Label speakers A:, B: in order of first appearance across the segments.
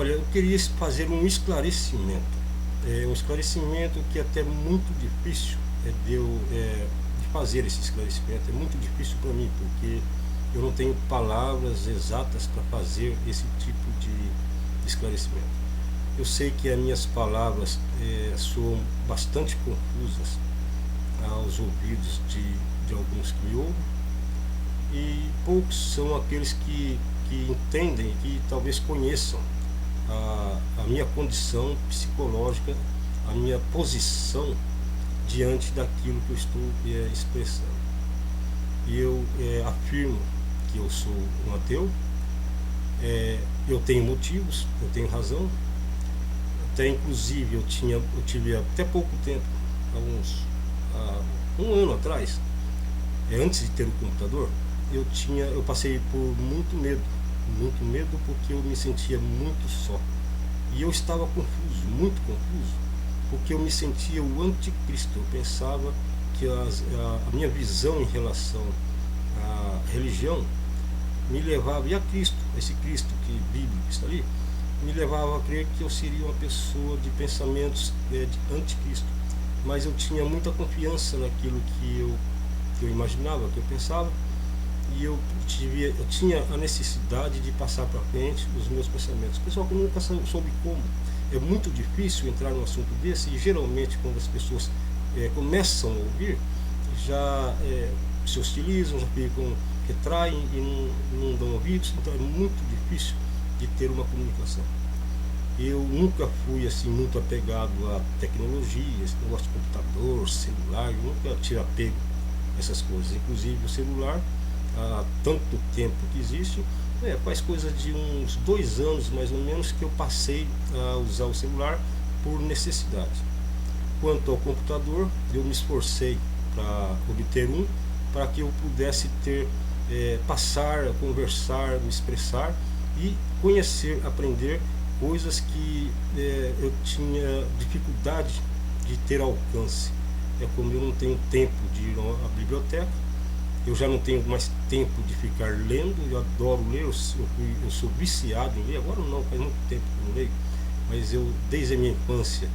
A: Olha, eu queria fazer um esclarecimento. Um esclarecimento que é até muito difícil de fazer esse esclarecimento. É muito difícil para mim, porque eu não tenho palavras exatas para fazer esse tipo de esclarecimento. Eu sei que as minhas palavras soam bastante confusas aos ouvidos de alguns que me ouvem, e poucos são aqueles que entendem, que talvez conheçam a minha condição psicológica, a minha posição diante daquilo que eu estou expressando. E eu afirmo que eu sou um ateu. Eu tenho motivos, eu tenho razão. Até inclusive eu tive até pouco tempo, um ano atrás, antes de ter o computador, eu passei por muito medo, porque eu me sentia muito só. E eu estava confuso, muito confuso, porque eu me sentia o anticristo. Eu pensava que a minha visão em relação à religião me levava, e a Cristo, esse Cristo que bíblico está ali, me levava a crer que eu seria uma pessoa de pensamentos de anticristo. Mas eu tinha muita confiança naquilo que eu imaginava, que eu pensava, e eu tinha a necessidade de passar para frente os meus pensamentos. Pessoal, que eu nunca soube como. É muito difícil entrar num assunto desse, e geralmente quando as pessoas começam a ouvir, já se hostilizam, já ficam, retraem e não dão ouvidos. Então é muito difícil de ter uma comunicação. Eu nunca fui assim muito apegado a tecnologias, negócio de computador, celular. Eu nunca tive apego a essas coisas. Inclusive o celular, há tanto tempo que existe, faz coisa de uns 2 anos mais ou menos que eu passei a usar o celular por necessidade. Quanto ao computador, eu me esforcei para obter um, para que eu pudesse passar, conversar, me expressar e conhecer, aprender coisas que eu tinha dificuldade de ter alcance. Como eu não tenho tempo de ir à biblioteca, eu já não tenho mais tempo de ficar lendo. Eu adoro ler, eu sou viciado em ler. Agora não, faz muito tempo que eu não leio, mas eu, desde a minha infância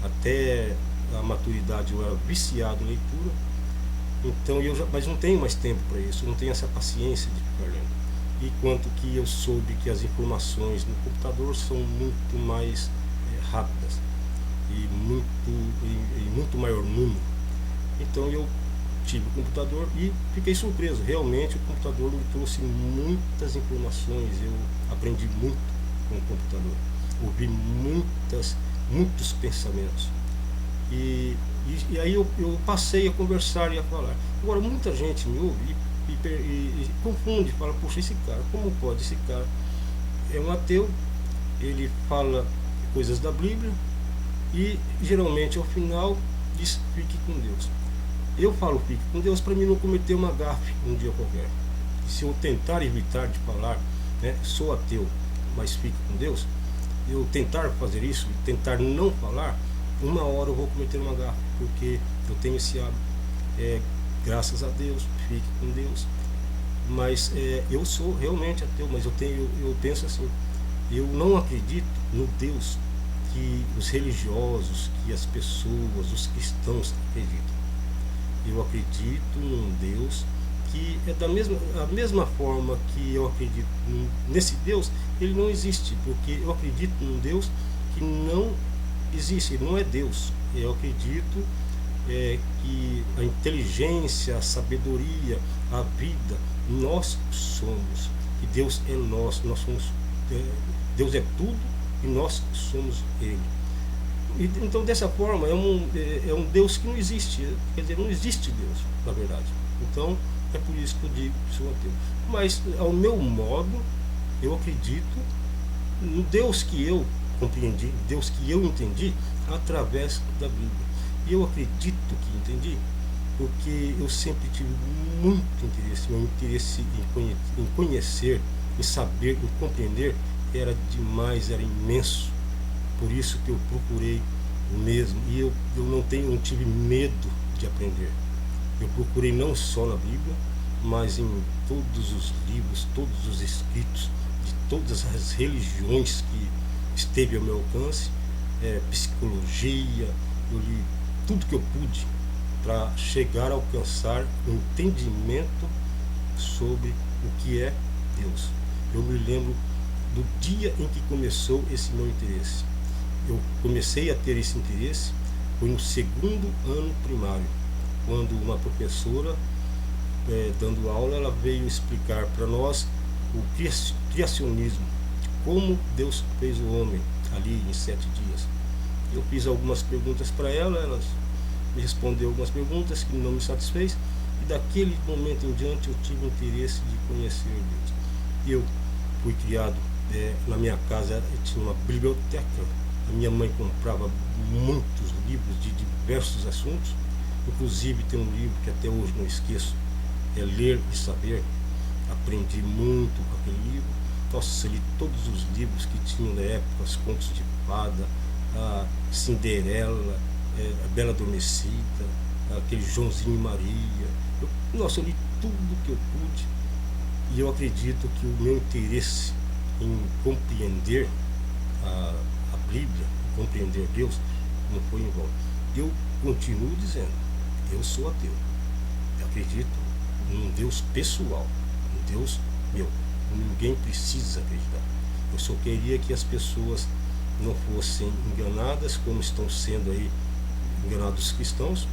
A: até a maturidade, eu era viciado em leitura. Então mas não tenho mais tempo para isso, eu não tenho essa paciência de ficar lendo. E quanto que eu soube que as informações no computador são muito mais rápidas e muito maior número. Então eu tive o computador e fiquei surpreso. Realmente o computador me trouxe muitas informações, eu aprendi muito com o computador, ouvi muitos pensamentos. E aí eu passei a conversar e a falar. Agora muita gente me ouve e confunde, fala, poxa, esse cara, como pode? Esse cara é um ateu, ele fala coisas da Bíblia e geralmente ao final diz, fique com Deus. Eu falo fique com Deus para mim não cometer uma gafe um dia qualquer. E se eu tentar evitar de falar, sou ateu, mas fique com Deus, eu tentar fazer isso, tentar não falar, uma hora eu vou cometer uma gafe, porque eu tenho esse hábito. Graças a Deus, fique com Deus. Mas eu sou realmente ateu, mas eu penso assim, eu não acredito no Deus que os religiosos, que as pessoas, os cristãos acreditam. Eu acredito num Deus que é a mesma forma que eu acredito nesse Deus, ele não existe, porque eu acredito num Deus que não existe, ele não é Deus. Eu acredito que a inteligência, a sabedoria, a vida, nós somos, que Deus é nós somos, Deus é tudo e nós somos Ele. Então dessa forma é um Deus que não existe, quer dizer, não existe Deus, na verdade. Então é por isso que eu digo que sou ateu. Mas ao meu modo, eu acredito no Deus que eu compreendi, Deus que eu entendi através da Bíblia. E eu acredito que entendi, porque eu sempre tive muito interesse, meu interesse em conhecer, em saber, em compreender, era demais, era imenso. Por isso que eu procurei mesmo, e eu não tive medo de aprender. Eu procurei não só na Bíblia, mas em todos os livros, todos os escritos de todas as religiões que esteve ao meu alcance, psicologia, eu li tudo que eu pude para chegar a alcançar um entendimento sobre o que é Deus. Eu me lembro do dia em que começou esse meu interesse. Eu comecei a ter esse interesse foi no segundo ano primário, quando uma professora, dando aula, ela veio explicar para nós o criacionismo, como Deus fez o homem ali em 7 dias. Eu fiz algumas perguntas para ela, ela me respondeu algumas perguntas que não me satisfez, e daquele momento em diante eu tive interesse de conhecer Deus. Eu fui criado, na minha casa tinha uma biblioteca, a minha mãe comprava muitos livros de diversos assuntos, inclusive tem um livro que até hoje não esqueço, é Ler e Saber. Aprendi muito com aquele livro. Nossa, li todos os livros que tinham na época, os contos de fada, a Cinderela, a Bela Adormecida, aquele Joãozinho e Maria. Eu li tudo que eu pude, e eu acredito que o meu interesse em compreender a Bíblia, compreender Deus, não foi em vão. Eu continuo dizendo, eu sou ateu. Eu acredito num Deus pessoal, um Deus meu. Ninguém precisa acreditar. Eu só queria que as pessoas não fossem enganadas, como estão sendo aí enganados os cristãos,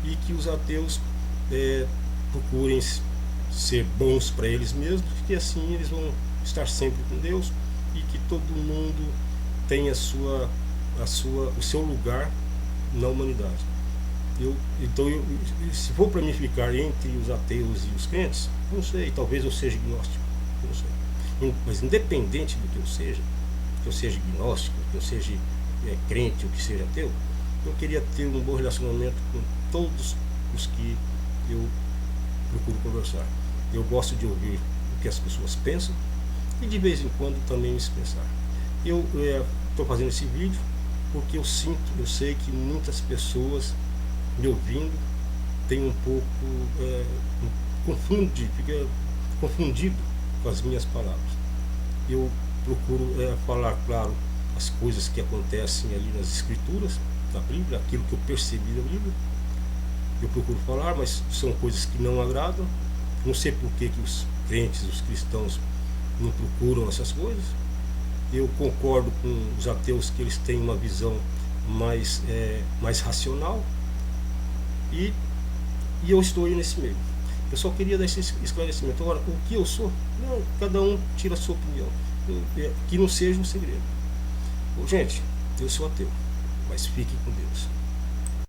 A: e que os ateus procurem ser bons para eles mesmos, que assim eles vão estar sempre com Deus, e que todo mundo tenha o seu lugar na humanidade. Então, se for para mim ficar entre os ateus e os crentes, não sei, talvez eu seja gnóstico, não sei. Mas independente do que eu seja gnóstico, que eu seja crente ou que seja ateu, eu queria ter um bom relacionamento com todos os que eu procuro conversar. Eu gosto de ouvir o que as pessoas pensam e de vez em quando também me expressar. Eu estou fazendo esse vídeo porque eu sei que muitas pessoas me ouvindo tem um pouco fica confundido com as minhas palavras. Eu procuro falar, claro, as coisas que acontecem ali nas escrituras, na Bíblia, aquilo que eu percebi da Bíblia. Eu procuro falar, mas são coisas que não agradam. Não sei por que os crentes, os cristãos não procuram essas coisas. Eu concordo com os ateus que eles têm uma visão mais racional, e eu estou aí nesse meio. Eu só queria dar esse esclarecimento. Agora, o que eu sou, cada um tira a sua opinião, que não seja um segredo. Gente, eu sou ateu, mas fique com Deus.